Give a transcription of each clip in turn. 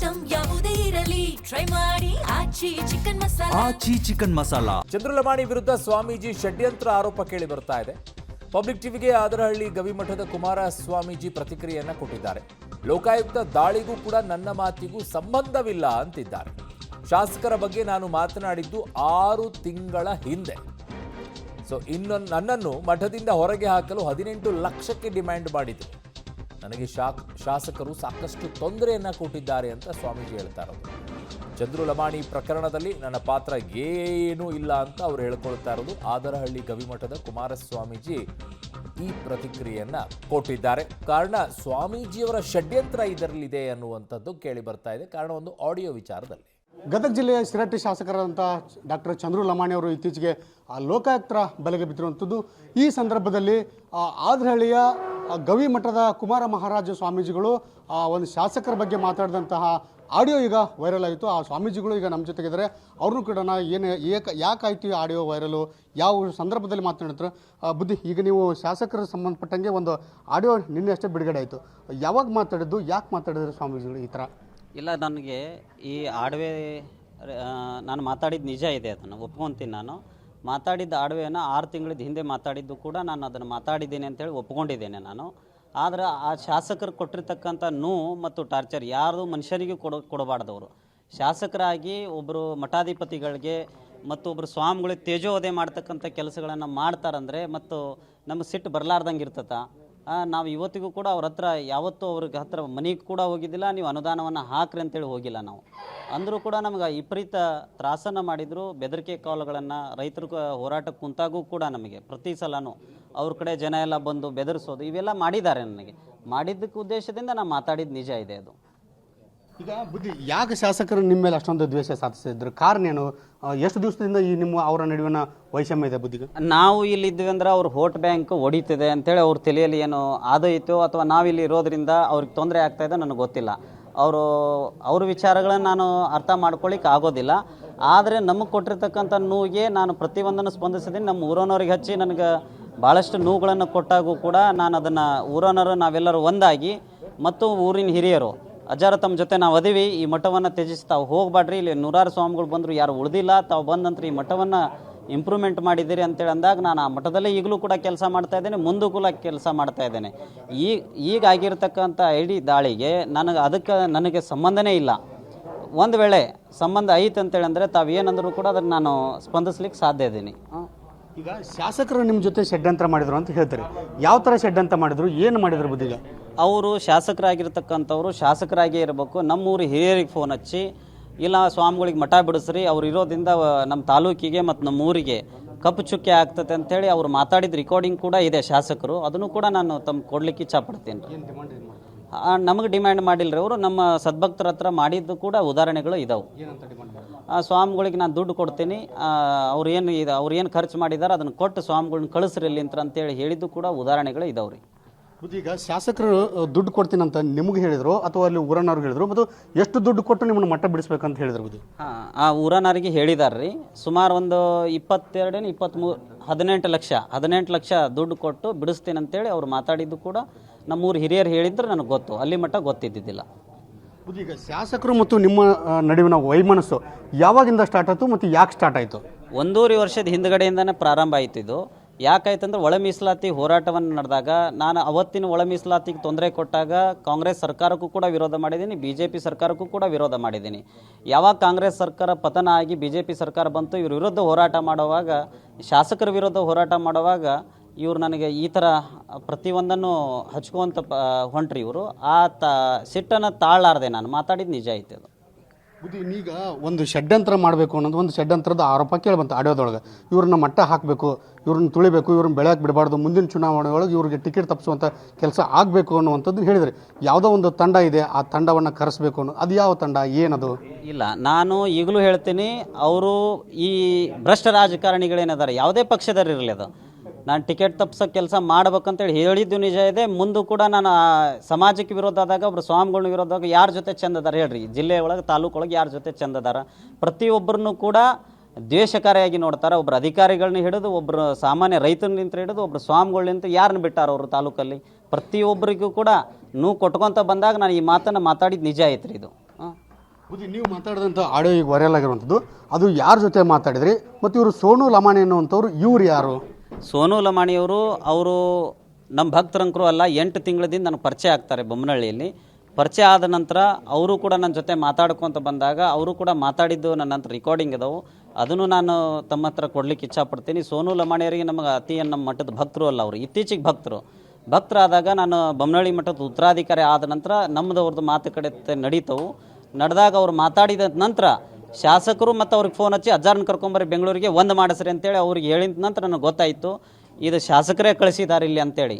Item ಯಾವುದೇ ಇರಲಿ try ಮಾಡಿ ಆಚಿ ಚಿಕನ್ ಮಸಾಲಾ. ಚಂದ್ರಲಮಾಣಿ ವಿರುದ್ಧ ಸ್ವಾಮೀಜಿ ಷಡ್ಯಂತ್ರ ಆರೋಪ ಕೇಳಿ ಬರ್ತಾ ಇದೆ. ಪಬ್ಲಿಕ್ ಟಿವಿಗೆ ಆದರಹಳ್ಳಿ ಗವಿಮಠದ ಕುಮಾರ ಸ್ವಾಮೀಜಿ ಪ್ರತಿಕ್ರಿಯೆಯನ್ನ ಕೊಟ್ಟಿದ್ದಾರೆ. ಲೋಕಾಯುಕ್ತ ದಾಳಿಗೂ ಕೂಡ ನನ್ನ ಮಾತಿಗೂ ಸಂಬಂಧವಿಲ್ಲ ಅಂತಿದ್ದಾರೆ. ಶಾಸಕರ ಬಗ್ಗೆ ನಾನು ಮಾತನಾಡಿದ್ದು 6 ತಿಂಗಳ ಹಿಂದೆ. ನನ್ನನ್ನು ಮಠದಿಂದ ಹೊರಗೆ ಹಾಕಲು 18 ಲಕ್ಷಕ್ಕೆ ಡಿಮ್ಯಾಂಡ್ ಮಾಡಿದ್ರು. ನನಗೆ ಶಾಸಕರು ಸಾಕಷ್ಟು ತೊಂದರೆಯನ್ನ ಕೊಟ್ಟಿದ್ದಾರೆ ಅಂತ ಸ್ವಾಮೀಜಿ ಹೇಳ್ತಾ ಇರೋದು. ಚಂದ್ರಲಮಾಣಿ ಪ್ರಕರಣದಲ್ಲಿ ನನ್ನ ಪಾತ್ರ ಏನೂ ಇಲ್ಲ ಅಂತ ಅವರು ಹೇಳ್ಕೊಳ್ತಾ ಇರೋದು. ಆದರಹಳ್ಳಿ ಗವಿಮಠದ ಕುಮಾರಸ್ವಾಮೀಜಿ ಈ ಪ್ರತಿಕ್ರಿಯೆಯನ್ನ ಕೊಟ್ಟಿದ್ದಾರೆ. ಕಾರಣ ಸ್ವಾಮೀಜಿಯವರ ಷಡ್ಯಂತ್ರ ಇದರಲ್ಲಿದೆ ಅನ್ನುವಂಥದ್ದು ಕೇಳಿ ಬರ್ತಾ ಇದೆ. ಕಾರಣ ಒಂದು ಆಡಿಯೋ ವಿಚಾರದಲ್ಲಿ. ಗದಗ ಜಿಲ್ಲೆಯ ಶಿರಟ್ಟಿ ಶಾಸಕರಾದಂಥ ಡಾಕ್ಟರ್ ಚಂದ್ರಲಮಾಣಿ ಅವರು ಇತ್ತೀಚೆಗೆ ಲೋಕಾಯುಕ್ತರ ಬಲೆಗೆ ಬಿದ್ದಿರುವಂಥದ್ದು. ಈ ಸಂದರ್ಭದಲ್ಲಿ ಆದರಹಳ್ಳಿಯ ಗವಿಮಠದ ಕುಮಾರ ಮಹಾರಾಜ ಸ್ವಾಮೀಜಿಗಳು ಒಂದು ಶಾಸಕರ ಬಗ್ಗೆ ಮಾತಾಡಿದಂತಹ ಆಡಿಯೋ ಈಗ ವೈರಲ್ ಆಯಿತು. ಆ ಸ್ವಾಮೀಜಿಗಳು ಈಗ ನಮ್ಮ ಜೊತೆಗಿದ್ದಾರೆ. ಅವ್ರನ್ನೂ ಕೂಡ ಯಾಕಾಯಿತು ಈ ಆಡಿಯೋ ವೈರಲು, ಯಾವ ಸಂದರ್ಭದಲ್ಲಿ ಮಾತನಾಡಿದ್ರು ಬುದ್ಧಿ? ಈಗ ನೀವು ಶಾಸಕರ ಸಂಬಂಧಪಟ್ಟಂಗೆ ಒಂದು ಆಡಿಯೋ ನಿನ್ನೆ ಅಷ್ಟೇ ಬಿಡುಗಡೆ ಆಯಿತು. ಯಾವಾಗ ಮಾತಾಡಿದ್ದು, ಯಾಕೆ ಮಾತಾಡಿದ್ರು ಸ್ವಾಮೀಜಿಗಳು ಈ ಥರ? ಇಲ್ಲ, ನನಗೆ ಈ ಆಡವೆ ನಾನು ಮಾತಾಡಿದ್ದು ನಿಜ ಇದೆ, ಅದನ್ನು ಒಪ್ಕೊತೀನಿ. ನಾನು ಮಾತಾಡಿದ್ದ ಆಡವೆಯನ್ನು 6 ತಿಂಗಳ ಹಿಂದೆ ಮಾತಾಡಿದ್ದು ಕೂಡ ನಾನು ಅದನ್ನು ಮಾತಾಡಿದ್ದೇನೆ ಅಂತೇಳಿ ಒಪ್ಕೊಂಡಿದ್ದೇನೆ ನಾನು. ಆದರೆ ಆ ಶಾಸಕರು ಕೊಟ್ಟಿರ್ತಕ್ಕಂಥ ನೋವು ಮತ್ತು ಟಾರ್ಚರ್ ಯಾರು ಮನುಷ್ಯನಿಗೂ ಕೊಡಬಾರ್ದವರು. ಶಾಸಕರಾಗಿ ಒಬ್ಬರು ಮಠಾಧಿಪತಿಗಳಿಗೆ ಮತ್ತು ಒಬ್ಬರು ಸ್ವಾಮಿಗಳಿಗೆ ತೇಜೋವಧೆ ಮಾಡ್ತಕ್ಕಂಥ ಕೆಲಸಗಳನ್ನು ಮಾಡ್ತಾರಂದರೆ ಮತ್ತು ನಮಗೆ ಸಿಟ್ಟು ಬರಲಾರ್ದಂಗೆ ಇರ್ತದ. ನಾವು ಇವತ್ತಿಗೂ ಕೂಡ ಅವ್ರ ಹತ್ರ ಯಾವತ್ತೂ ಅವ್ರಿಗೆ ಹತ್ರ ಮನೆಗೆ ಕೂಡ ಹೋಗಿದ್ದಿಲ್ಲ, ನೀವು ಅನುದಾನವನ್ನು ಹಾಕ್ರಿ ಅಂತೇಳಿ ಹೋಗಿಲ್ಲ ನಾವು. ಅಂದರೂ ಕೂಡ ನಮ್ಗೆ ವಿಪರೀತ ತ್ರಾಸನ್ನು ಮಾಡಿದರು. ಬೆದರಿಕೆ ಕಾಲುಗಳನ್ನು ರೈತರು ಹೋರಾಟಕ್ಕೆ ಕುಂತಾಗೂ ಕೂಡ ನಮಗೆ ಪ್ರತಿ ಸಲನೂ ಅವ್ರ ಕಡೆ ಜನ ಎಲ್ಲ ಬಂದು ಬೆದರಿಸೋದು ಇವೆಲ್ಲ ಮಾಡಿದ್ದಾರೆ. ನನಗೆ ಮಾಡಿದ್ದಕ್ಕೆ ಉದ್ದೇಶದಿಂದ ನಾನು ಮಾತಾಡಿದ್ದು ನಿಜ ಇದೆ ಅದು. ಈಗ ಬುದ್ಧಿ, ಯಾಕೆ ಶಾಸಕರು ನಿಮ್ಮ ಮೇಲೆ ಅಷ್ಟೊಂದು ದ್ವೇಷ ಸಾಧಿಸಿದ್ರು? ಕಾರಣ ಏನು? ಎಷ್ಟು ದಿವಸದಿಂದ ಈ ಅವರ ನಡುವಿನ ವೈಷಮ್ಯ ಇದೆ ಬುದ್ಧಿಗೆ? ನಾವು ಇಲ್ಲಿದ್ವಿ ಅಂದ್ರೆ ಅವ್ರ ವೋಟ್ ಬ್ಯಾಂಕ್ ಹೊಡಿತಿದೆ ಅಂತೇಳಿ ಅವ್ರ ತಲೆಯಲ್ಲಿ ಏನು ಆದೋಯ್ತು, ಅಥವಾ ನಾವಿಲ್ಲಿ ಇರೋದ್ರಿಂದ ಅವ್ರಿಗೆ ತೊಂದರೆ ಆಗ್ತಾ ಇದೆ ನನಗೆ ಗೊತ್ತಿಲ್ಲ. ಅವ್ರ ವಿಚಾರಗಳನ್ನು ನಾನು ಅರ್ಥ ಮಾಡ್ಕೊಳ್ಳಿಕ್ಕೆ ಆಗೋದಿಲ್ಲ. ಆದರೆ ನಮಗೆ ಕೊಟ್ಟಿರ್ತಕ್ಕಂಥ ನೋವಿಗೆ ನಾನು ಪ್ರತಿಯೊಂದನ್ನು ಸ್ಪಂದಿಸಿದ್ದೀನಿ. ನಮ್ಮ ಊರನವ್ರಿಗೆ ಹಚ್ಚಿ ನನಗೆ ಭಾಳಷ್ಟು ನೋವುಗಳನ್ನು ಕೊಟ್ಟಾಗೂ ಕೂಡ ನಾನು ಅದನ್ನು ಊರನವರು ನಾವೆಲ್ಲರೂ ಒಂದಾಗಿ ಮತ್ತು ಊರಿನ ಹಿರಿಯರು ಅಜ್ಜಾರ ತಮ್ಮ ಜೊತೆ ನಾವು ಅದೀವಿ, ಈ ಮಠವನ್ನು ತ್ಯಜಿಸಿ ತಾವು ಹೋಗಬೇಡ್ರಿ, ಇಲ್ಲಿ 100 ಸ್ವಾಮಿಗಳು ಬಂದರು, ಯಾರು ಉಳಿದಿಲ್ಲ, ತಾವು ಬಂದಂದ್ರೆ ಈ ಮಠವನ್ನು ಇಂಪ್ರೂವ್ಮೆಂಟ್ ಮಾಡಿದ್ದೀರಿ ಅಂತೇಳಿ ಅಂದಾಗ ನಾನು ಆ ಮಠದಲ್ಲೇ ಈಗಲೂ ಕೂಡ ಕೆಲಸ ಮಾಡ್ತಾ ಇದ್ದೇನೆ, ಮುಂದೂ ಕೂಡ ಕೆಲಸ ಮಾಡ್ತಾ ಇದ್ದೇನೆ. ಈಗ ಆಗಿರ್ತಕ್ಕಂಥ ಐಡಿ ದಾಳಿಗೆ ನನಗೆ ಸಂಬಂಧನೇ ಇಲ್ಲ. ಒಂದು ವೇಳೆ ಸಂಬಂಧ ಐತೆ ಅಂತೇಳಿ ಅಂದರೆ ತಾವೇನಂದ್ರೂ ಕೂಡ ಅದನ್ನು ನಾನು ಸ್ಪಂದಿಸ್ಲಿಕ್ಕೆ ಸಾಧ್ಯ ಇದ್ದೀನಿ. ಈಗ ಶಾಸಕರು ನಿಮ್ಮ ಜೊತೆ ಷಡ್ಯಂತ್ರ ಮಾಡಿದ್ರು ಅಂತ ಹೇಳ್ತಾರೆ. ಯಾವ ಥರ ಷಡ್ಯಂತ್ರ ಮಾಡಿದ್ರು, ಏನು ಮಾಡಿದ್ರು ಬುದ್ಧಿಗ? ಅವರು ಶಾಸಕರಾಗಿರ್ತಕ್ಕಂಥವ್ರು ಶಾಸಕರಾಗೇ ಇರಬೇಕು. ನಮ್ಮೂರು ಹಿರಿಯರಿಗೆ ಫೋನ್ ಹಚ್ಚಿ, ಇಲ್ಲ ಸ್ವಾಮಿಗಳಿಗೆ ಮಠ ಬಿಡಿಸ್ರಿ, ಅವ್ರು ಇರೋದ್ರಿಂದ ನಮ್ಮ ತಾಲೂಕಿಗೆ ಮತ್ತು ನಮ್ಮ ಊರಿಗೆ ಕಪ್ಪು ಚುಕ್ಕೆ ಆಗ್ತದೆ ಅಂತೇಳಿ ಅವ್ರು ಮಾತಾಡಿದ ರೆಕಾರ್ಡಿಂಗ್ ಕೂಡ ಇದೆ ಶಾಸಕರು. ಅದನ್ನು ಕೂಡ ನಾನು ಕೊಡ್ಲಿಕ್ಕೆ ಇಚ್ಛಪಡ್ತೀನಿ. ನಮಗೆ ಡಿಮ್ಯಾಂಡ್ ಮಾಡಿಲ್ಲ ರೀ ಅವರು, ನಮ್ಮ ಸದ್ಭಕ್ತರ ಹತ್ರ ಮಾಡಿದ್ದು ಕೂಡ ಉದಾಹರಣೆಗಳು ಇದಾವೆ. ಸ್ವಾಮಿಗಳಿಗೆ ನಾನು ದುಡ್ಡು ಕೊಡ್ತೀನಿ, ಅವ್ರು ಏನು ಖರ್ಚು ಮಾಡಿದ್ದಾರೆ ಅದನ್ನು ಕೊಟ್ಟು ಸ್ವಾಮಿಗಳನ್ನ ಕಳಿಸ್ರಿ ಇಲ್ಲಿ ಅಂತೇಳಿ ಹೇಳಿದ್ದು ಕೂಡ ಉದಾಹರಣೆಗಳು ಇದಾವೆ ರೀ. ಈಗ ಶಾಸಕರು ದುಡ್ಡು ಕೊಡ್ತೀನಂತ ನಿಮಗೆ ಹೇಳಿದ್ರು ಅಥವಾ ಅಲ್ಲಿ ಊರನವ್ರಿಗೆ ಹೇಳಿದ್ರು, ಮತ್ತು ಎಷ್ಟು ದುಡ್ಡು ಕೊಟ್ಟು ನಿಮ್ಮನ್ನು ಮಠ ಬಿಡಿಸ್ಬೇಕಂತ ಹೇಳಿದ್ರು ಬುದ್ಧಿ? ಆ ಊರನವರಿಗೆ ಹೇಳಿದಾರೆ ರೀ. ಸುಮಾರು ಒಂದು 18 ಲಕ್ಷ ದುಡ್ಡು ಕೊಟ್ಟು ಬಿಡಿಸ್ತೀನಿ ಅಂತೇಳಿ ಅವ್ರು ಮಾತಾಡಿದ್ದು ಕೂಡ ನಮ್ಮೂರು ಹಿರಿಯರು ಹೇಳಿದ್ರೆ ನನಗೆ ಗೊತ್ತು, ಅಲ್ಲಿ ಮಟ್ಟ ಗೊತ್ತಿದ್ದಿದ್ದಿಲ್ಲ. ಈಗ ಶಾಸಕರು ಮತ್ತು ನಿಮ್ಮ ನಡುವಿನ ವೈಮನಸ್ಸು ಯಾವಾಗಿಂದ ಸ್ಟಾರ್ಟ್ ಆಯಿತು ಮತ್ತು ಯಾಕೆ ಸ್ಟಾರ್ಟ್ ಆಯಿತು? 1.5 ವರ್ಷದ ಹಿಂದ್ಗಡೆಯಿಂದನೇ ಪ್ರಾರಂಭ ಆಯಿತು ಇದು. ಯಾಕಾಯ್ತಂದ್ರೆ ಒಳ ಮೀಸಲಾತಿ ಹೋರಾಟವನ್ನು ನಡೆದಾಗ ನಾನು ಅವತ್ತಿನ ಒಳ ಮೀಸಲಾತಿಗೆ ತೊಂದರೆ ಕೊಟ್ಟಾಗ ಕಾಂಗ್ರೆಸ್ ಸರ್ಕಾರಕ್ಕೂ ಕೂಡ ವಿರೋಧ ಮಾಡಿದ್ದೀನಿ, BJP ಸರ್ಕಾರಕ್ಕೂ ಕೂಡ ವಿರೋಧ ಮಾಡಿದ್ದೀನಿ. ಯಾವಾಗ ಕಾಂಗ್ರೆಸ್ ಸರ್ಕಾರ ಪತನ ಆಗಿ BJP ಸರ್ಕಾರ ಬಂತು, ಇವ್ರ ವಿರುದ್ಧ ಹೋರಾಟ ಮಾಡುವಾಗ, ಶಾಸಕರ ವಿರುದ್ಧ ಹೋರಾಟ ಮಾಡುವಾಗ ಇವರು ನನಗೆ ಈ ಥರ ಪ್ರತಿಯೊಂದನ್ನು ಹಚ್ಕೊಂತ ಹೊಂಟ್ರಿ ಇವರು. ಸಿಟ್ಟನ್ನು ತಾಳಲಾರ್ದೆ ನಾನು ಮಾತಾಡಿದ್ದು ನಿಜ ಐತೆ ಅದು. ಬುದ್ಧಿ, ಈಗ ಒಂದು ಷಡ್ಯಂತ್ರ ಮಾಡಬೇಕು ಅನ್ನೋದು ಒಂದು ಷಡ್ಯಂತ್ರದ ಆರೋಪ ಕೇಳಿಬಂತು ಆಡಿಯೋದೊಳಗೆ. ಇವ್ರನ್ನ ಮಟ್ಟ ಹಾಕಬೇಕು, ಇವ್ರನ್ನ ತುಳಿಬೇಕು, ಇವ್ರನ್ನ ಬೆಳೆಯಕ್ಕೆ ಬಿಡಬಾರ್ದು, ಮುಂದಿನ ಚುನಾವಣೆ ಒಳಗೆ ಇವ್ರಿಗೆ ಟಿಕೆಟ್ ತಪ್ಪಿಸುವಂಥ ಕೆಲಸ ಆಗಬೇಕು ಅನ್ನುವಂಥದ್ದು ಹೇಳಿದ್ರಿ. ಯಾವುದೋ ಒಂದು ತಂಡ ಇದೆ, ಆ ತಂಡವನ್ನು ಕರೆಸಬೇಕು ಅನ್ನೋ, ಅದು ಯಾವ ತಂಡ, ಏನದು? ಇಲ್ಲ, ನಾನು ಈಗಲೂ ಹೇಳ್ತೀನಿ, ಅವರು ಈ ಭ್ರಷ್ಟ ರಾಜಕಾರಣಿಗಳೇನಿದ್ದಾರೆ ಯಾವುದೇ ಪಕ್ಷದಲ್ಲಿರಲಿ, ಅದು ನಾನು ಟಿಕೆಟ್ ತಪ್ಪಿಸೋಕೆ ಕೆಲಸ ಮಾಡ್ಬೇಕಂತೇಳಿ ಹೇಳಿದ್ದು ನಿಜ ಇದೆ. ಮುಂದೂ ಕೂಡ ನಾನು ಸಮಾಜಕ್ಕೆ ವಿರೋಧ ಆದಾಗ, ಒಬ್ಬರು ಸ್ವಾಮಿಗಳ ವಿರೋಧ ಆದಾಗ ಯಾರ ಜೊತೆ ಚೆಂದದಾರ ಹೇಳ್ರಿ, ಜಿಲ್ಲೆ ಒಳಗೆ ತಾಲೂಕು ಒಳಗೆ ಯಾರ ಜೊತೆ ಚೆಂದದಾರ? ಪ್ರತಿಯೊಬ್ಬರನ್ನು ಕೂಡ ದ್ವೇಷಕಾರಿಯಾಗಿ ನೋಡ್ತಾರೆ. ಒಬ್ಬರು ಅಧಿಕಾರಿಗಳನ್ನ ಹಿಡಿದು, ಒಬ್ಬರು ಸಾಮಾನ್ಯ ರೈತನಿಂತ ಹಿಡಿದು, ಒಬ್ಬರು ಸ್ವಾಮಿಗಳಿಂತ ಯಾರನ್ನ ಬಿಟ್ಟಾರ ಅವರು ತಾಲೂಕಲ್ಲಿ? ಪ್ರತಿಯೊಬ್ಬರಿಗೂ ಕೂಡ ನೋವು ಕೊಟ್ಕೊತ ಬಂದಾಗ ನಾನು ಈ ಮಾತನ್ನು ಮಾತಾಡಿದ್ದು ನಿಜ ಐತ್ರಿ ಇದು. ಬುದ್ಧಿ, ನೀವು ಮಾತಾಡಿದಂಥ ಆಡಿಯೋ ಈಗ ವೈರಲ್ ಆಗಿರುವಂಥದ್ದು, ಅದು ಯಾರ ಜೊತೆ ಮಾತಾಡಿದ್ರಿ ಮತ್ತು ಇವರು ಸೋನು ಲಮಾಣಿ ಅನ್ನುವಂಥವ್ರು ಇವ್ರು ಯಾರು? ಸೋನು ಲಮಾಣಿಯವರು ಅವರು ನಮ್ಮ ಭಕ್ತರಂಕರು ಅಲ್ಲ, 8 ತಿಂಗಳದಿಂದ ನನಗೆ ಪರಿಚಯ ಆಗ್ತಾರೆ ಬೊಮ್ಮನಹಳ್ಳಿಯಲ್ಲಿ. ಪರಿಚಯ ಆದ ನಂತರ ಅವರು ಕೂಡ ನನ್ನ ಜೊತೆ ಮಾತಾಡ್ಕೊತ ಬಂದಾಗ ಅವರು ಕೂಡ ಮಾತಾಡಿದ್ದು ನನ್ನ ಹತ್ರ ರೆಕಾರ್ಡಿಂಗ್ ಇದಾವೆ. ಅದನ್ನು ನಾನು ತಮ್ಮ ಹತ್ರ ಕೊಡ್ಲಿಕ್ಕೆ ಇಚ್ಛಾಪಡ್ತೀನಿ. ಸೋನು ಲಮಾಣಿಯವರಿಗೆ ನಮಗೆ ಅತಿ ನಮ್ಮ ಮಠದ ಭಕ್ತರು ಅಲ್ಲ, ಅವರು ಇತ್ತೀಚೆಗೆ ಭಕ್ತರಾದಾಗ ನಾನು ಬೊಮ್ಮನಹಳ್ಳಿ ಮಠದ ಉತ್ತರಾಧಿಕಾರಿ ಆದ ನಂತರ ನಮ್ಮದವ್ರದ್ದು ಮಾತುಕತೆ ನಡೀತವು. ನಡೆದಾಗ ಅವ್ರು ಮಾತಾಡಿದ ನಂತರ ಶಾಸಕರು ಮತ್ತು ಅವ್ರಿಗೆ ಫೋನ್ ಹಚ್ಚಿ ಅಜ್ಜಾರನ್ನ ಕರ್ಕೊಂಬರಿ ಬೆಂಗಳೂರಿಗೆ ಒಂದು ಮಾಡಿಸ್ರಿ ಅಂತೇಳಿ ಅವ್ರಿಗೆ ಹೇಳಿದ ನಂತರ ನನಗೆ ಗೊತ್ತಾಯಿತು ಇದು ಶಾಸಕರೇ ಕಳಿಸಿದ್ದಾರೆ ಇಲ್ಲಿ ಅಂತೇಳಿ.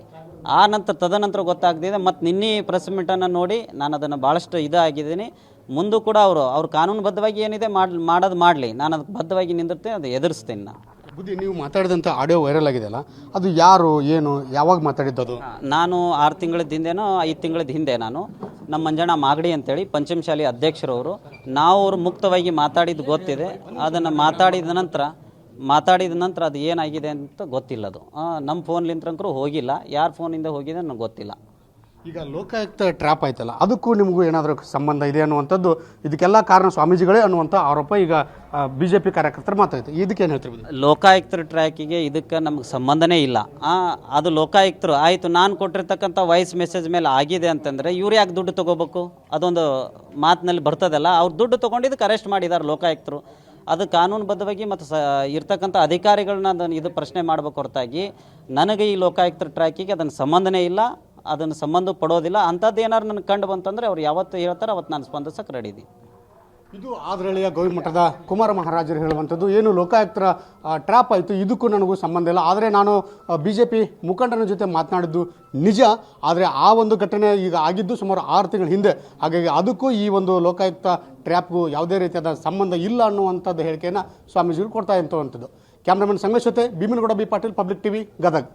ಆ ನಂತರ ತದನಂತರ ಗೊತ್ತಾಗ್ತಿದೆ. ಮತ್ತು ನಿನ್ನೆ ಪ್ರೆಸ್ ಮೀಟನ್ನು ನೋಡಿ ನಾನು ಅದನ್ನು ಭಾಳಷ್ಟು ಇದಾಗಿದ್ದೀನಿ. ಮುಂದೂ ಕೂಡ ಅವ್ರು ಕಾನೂನುಬದ್ಧವಾಗಿ ಏನಿದೆ ಮಾಡೋದು ಮಾಡಲಿ, ನಾನು ಅದಕ್ಕೆ ಬದ್ಧವಾಗಿ ನಿಂದಿರ್ತೇನೆ, ಅದು ಎದುರಿಸ್ತೇನೆ ನಾನು. ಬುದ್ಧಿ, ನೀವು ಮಾತಾಡಿದಂಥ ಆಡಿಯೋ ವೈರಲ್ ಆಗಿದೆಯಲ್ಲ, ಅದು ಯಾರು, ಏನು, ಯಾವಾಗ ಮಾತಾಡಿದ್ದದು? ನಾನು 6 ತಿಂಗಳ ಹಿಂದೆನೋ 5 ತಿಂಗಳ ಹಿಂದೆ ನಾನು ನಮ್ಮ ಮಂಜಣ್ಣ ಮಾಗಡಿ ಅಂತೇಳಿ ಪಂಚಮಶಾಲಿ ಅಧ್ಯಕ್ಷರವರು, ನಾವು ಅವರು ಮುಕ್ತವಾಗಿ ಮಾತಾಡಿದ್ದು ಗೊತ್ತಿದೆ. ಅದನ್ನು ಮಾತಾಡಿದ ನಂತರ ಅದು ಏನಾಗಿದೆ ಅಂತ ಗೊತ್ತಿಲ್ಲ. ಅದು ನಮ್ಮ ಫೋನ್ಲಿಂತಂಕರೂ ಹೋಗಿಲ್ಲ, ಯಾರ ಫೋನಿಂದ ಹೋಗಿದೆ ನನಗೆ ಗೊತ್ತಿಲ್ಲ. ಈಗ ಲೋಕಾಯುಕ್ತ ಟ್ರ್ಯಾಪ್ ಆಯ್ತಲ್ಲ, ಅದಕ್ಕೂ ನಿಮಗೂ ಏನಾದರೂ ಸಂಬಂಧ ಇದೆ ಅನ್ನುವಂಥದ್ದು, ಇದಕ್ಕೆಲ್ಲ ಕಾರಣ ಸ್ವಾಮೀಜಿಗಳೇ ಅನ್ನುವಂಥ ಆರೋಪ ಈಗ BJP ಕಾರ್ಯಕರ್ತರು ಮಾತಾಡ್ತಾರೆ. ಇದಕ್ಕೇನು ಹೇಳ್ತೀವಿ? ಲೋಕಾಯುಕ್ತರ ಟ್ರ್ಯಾಕಿಗೆ ಇದಕ್ಕೆ ನಮಗೆ ಸಂಬಂಧನೇ ಇಲ್ಲ. ಅದು ಲೋಕಾಯುಕ್ತರು ಆಯಿತು, ನಾನು ಕೊಟ್ಟಿರ್ತಕ್ಕಂಥ ವಾಯ್ಸ್ ಮೆಸೇಜ್ ಮೇಲೆ ಆಗಿದೆ ಅಂತಂದರೆ ಇವ್ರು ಯಾಕೆ ದುಡ್ಡು ತೊಗೋಬೇಕು? ಅದೊಂದು ಮಾತಿನಲ್ಲಿ ಬರ್ತದಲ್ಲ, ಅವ್ರು ದುಡ್ಡು ತೊಗೊಂಡಿದ್ದಕ್ಕೆ ಅರೆಸ್ಟ್ ಮಾಡಿದ್ದಾರೆ ಲೋಕಾಯುಕ್ತರು. ಅದು ಕಾನೂನುಬದ್ಧವಾಗಿ ಮತ್ತು ಇರ್ತಕ್ಕಂಥ ಅಧಿಕಾರಿಗಳನ್ನ ಅದನ್ನು ಇದು ಪ್ರಶ್ನೆ ಮಾಡಬೇಕು ಹೊರತಾಗಿ ನನಗೆ ಈ ಲೋಕಾಯುಕ್ತರ ಟ್ರ್ಯಾಕಿಗೆ ಅದನ್ನು ಸಂಬಂಧನೇ ಇಲ್ಲ, ಅದನ್ನು ಸಂಬಂಧ ಪಡೋದಿಲ್ಲ. ಅಂಥದ್ದು ಏನಾದ್ರು ನನಗೆ ಕಂಡು ಬಂತಂದರೆ ಅವ್ರು ಯಾವತ್ತು ಹೇಳ್ತಾರೆ ಅವತ್ತು ನಾನು ಸ್ಪಂದಿಸಕ್ಕೆ ರೆಡಿ ಇದ್ದೀನಿ. ಇದು ಆದರಳ್ಳಿಯ ಗವಿಮಠದ ಕುಮಾರ ಮಹಾರಾಜರು ಹೇಳುವಂಥದ್ದು. ಏನು ಲೋಕಾಯುಕ್ತರ ಟ್ರ್ಯಾಪ್ ಆಯಿತು, ಇದಕ್ಕೂ ನನಗೂ ಸಂಬಂಧ ಇಲ್ಲ. ಆದರೆ ನಾನು BJP ಮುಖಂಡನ ಜೊತೆ ಮಾತನಾಡಿದ್ದು ನಿಜ. ಆದರೆ ಆ ಒಂದು ಘಟನೆ ಈಗ ಆಗಿದ್ದು ಸುಮಾರು 6 ತಿಂಗಳ ಹಿಂದೆ. ಹಾಗಾಗಿ ಅದಕ್ಕೂ ಈ ಒಂದು ಲೋಕಾಯುಕ್ತ ಟ್ರ್ಯಾಪ್ಗೂ ಯಾವುದೇ ರೀತಿಯಾದ ಸಂಬಂಧ ಇಲ್ಲ ಅನ್ನುವಂಥದ್ದು ಹೇಳಿಕೆಯನ್ನು ಸ್ವಾಮೀಜಿಗಳು ಕೊಡ್ತಾ ಇರುವಂಥದ್ದು. ಕ್ಯಾಮ್ರಾಮನ್ ಸಂಗಮೇಶ್ ಜೊತೆ Bhimanagouda B Patil, public TV, Gadag.